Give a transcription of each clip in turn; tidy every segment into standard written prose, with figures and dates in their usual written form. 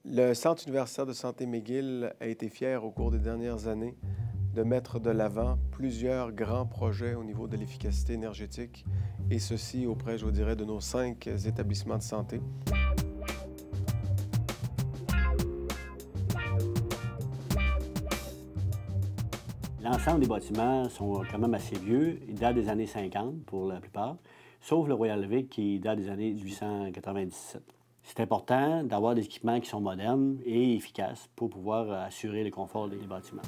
Le Centre universitaire de santé McGill a été fier au cours des dernières années de mettre de l'avant plusieurs grands projets au niveau de l'efficacité énergétique, et ceci auprès, je vous dirais, de nos 5 établissements de santé. L'ensemble des bâtiments sont quand même assez vieux. Ils datent des années 50 pour la plupart, sauf le Royal Vic qui date des années 1897. C'est important d'avoir des équipements qui sont modernes et efficaces pour pouvoir assurer le confort des bâtiments.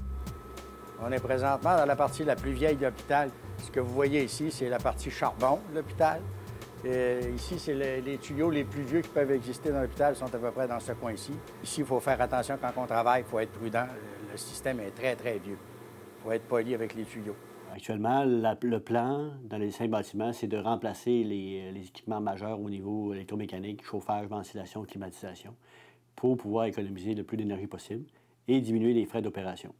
On est présentement dans la partie la plus vieille de l'hôpital. Ce que vous voyez ici, c'est la partie charbon de l'hôpital. Ici, c'est les tuyaux les plus vieux qui peuvent exister dans l'hôpital sont à peu près dans ce coin-ci. Ici, il faut faire attention quand on travaille, il faut être prudent. Le système est très, très vieux. Il faut être poli avec les tuyaux. Actuellement, le plan dans les 5 bâtiments, c'est de remplacer les équipements majeurs au niveau électromécanique, chauffage, ventilation, climatisation, pour pouvoir économiser le plus d'énergie possible et diminuer les frais d'opération.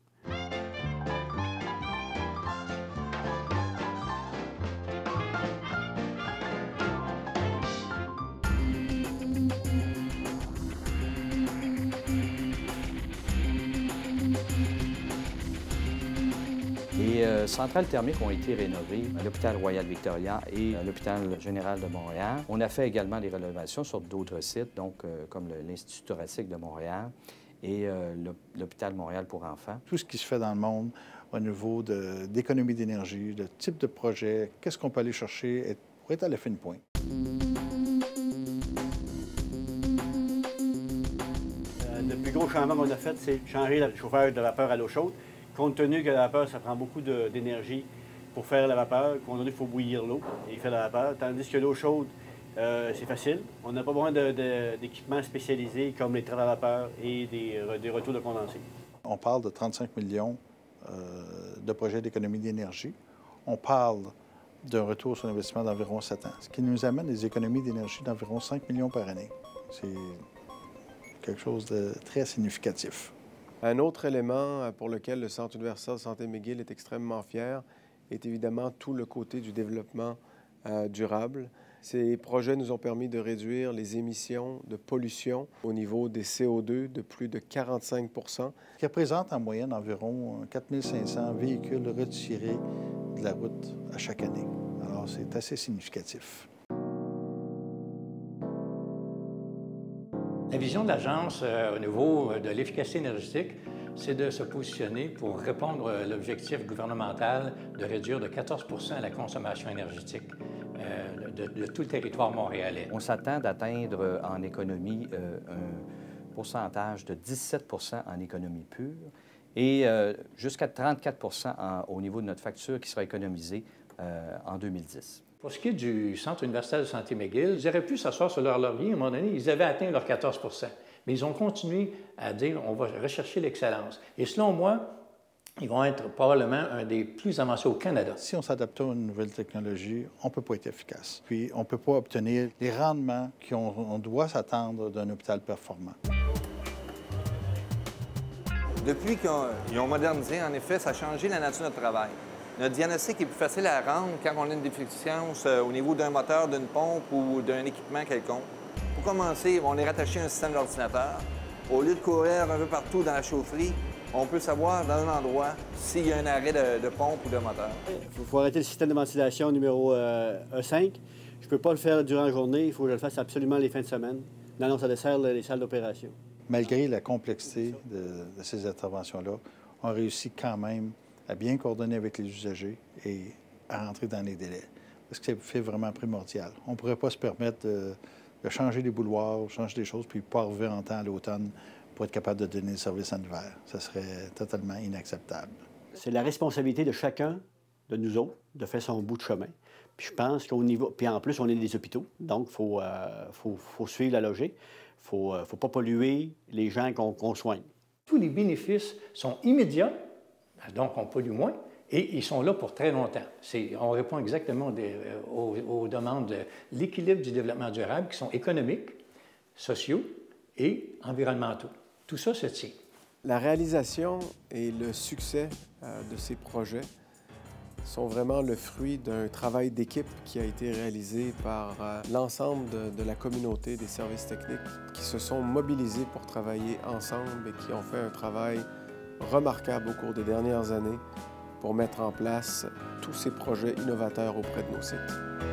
Les centrales thermiques ont été rénovées à l'hôpital Royal-Victoria et à l'hôpital général de Montréal. On a fait également des rénovations sur d'autres sites, donc comme l'Institut thoracique de Montréal et l'hôpital Montréal pour enfants. Tout ce qui se fait dans le monde au niveau d'économie d'énergie, le type de projet, qu'est-ce qu'on peut aller chercher pour être à la fine pointe. Le plus gros changement qu'on a fait, c'est changer le chauffage de vapeur à l'eau chaude. Compte tenu que la vapeur, ça prend beaucoup d'énergie pour faire la vapeur, compte tenu qu'il faut bouillir l'eau et faire la vapeur, tandis que l'eau chaude, c'est facile. On n'a pas besoin d'équipements spécialisés comme les traits à vapeur et des retours de condensé. On parle de 35 millions de projets d'économie d'énergie. On parle d'un retour sur l'investissement d'environ 7 ans, ce qui nous amène des économies d'énergie d'environ 5 millions par année. C'est quelque chose de très significatif. Un autre élément pour lequel le Centre universitaire de santé McGill est extrêmement fier est évidemment tout le côté du développement durable. Ces projets nous ont permis de réduire les émissions de pollution au niveau des CO2 de plus de 45 %. Qui représente en moyenne environ 4 500 véhicules retirés de la route à chaque année. Alors, c'est assez significatif. La vision de l'Agence au niveau de l'efficacité énergétique, c'est de se positionner pour répondre à l'objectif gouvernemental de réduire de 14 % la consommation énergétique de tout le territoire montréalais. On s'attend d'atteindre en économie un pourcentage de 17 % en économie pure et jusqu'à 34 % au niveau de notre facture qui sera économisée en 2010. Pour ce qui est du Centre universitaire de santé McGill, ils auraient pu s'asseoir sur leur laurier. À un moment donné, ils avaient atteint leurs 14 %. Mais ils ont continué à dire on va rechercher l'excellence. Et selon moi, ils vont être probablement un des plus avancés au Canada. Si on s'adapte à une nouvelle technologie, on ne peut pas être efficace. Puis, on ne peut pas obtenir les rendements qu'on doit s'attendre d'un hôpital performant. Depuis qu'ils ont modernisé, en effet, ça a changé la nature de notre travail. Notre diagnostic est plus facile à rendre quand on a une déficience au niveau d'un moteur, d'une pompe ou d'un équipement quelconque. Pour commencer, on est rattaché à un système d'ordinateur. Au lieu de courir un peu partout dans la chaufferie, on peut savoir dans un endroit s'il y a un arrêt de pompe ou de moteur. Il faut arrêter le système de ventilation numéro E5. Je ne peux pas le faire durant la journée, il faut que je le fasse absolument les fins de semaine. Non, ça dessert les salles d'opération. Malgré la complexité de ces interventions-là, on réussit quand même à bien coordonner avec les usagers et à rentrer dans les délais. Parce que c'est vraiment primordial. On ne pourrait pas se permettre de changer les bouloirs, changer des choses, puis pas revenir en temps à l'automne pour être capable de donner le service en hiver. Ça serait totalement inacceptable. C'est la responsabilité de chacun de nous autres de faire son bout de chemin. Puis je pense qu'au niveau... Puis en plus, on est des hôpitaux, donc il faut suivre la logique. Il ne faut pas polluer les gens qu'on soigne. Tous les bénéfices sont immédiats, donc on pollue moins, et ils sont là pour très longtemps. On répond exactement aux demandes de l'équilibre du développement durable qui sont économiques, sociaux et environnementaux. Tout ça se tient. La réalisation et le succès de ces projets sont vraiment le fruit d'un travail d'équipe qui a été réalisé par l'ensemble de la communauté des services techniques qui se sont mobilisés pour travailler ensemble et qui ont fait un travail remarquable au cours des dernières années pour mettre en place tous ces projets innovateurs auprès de nos sites.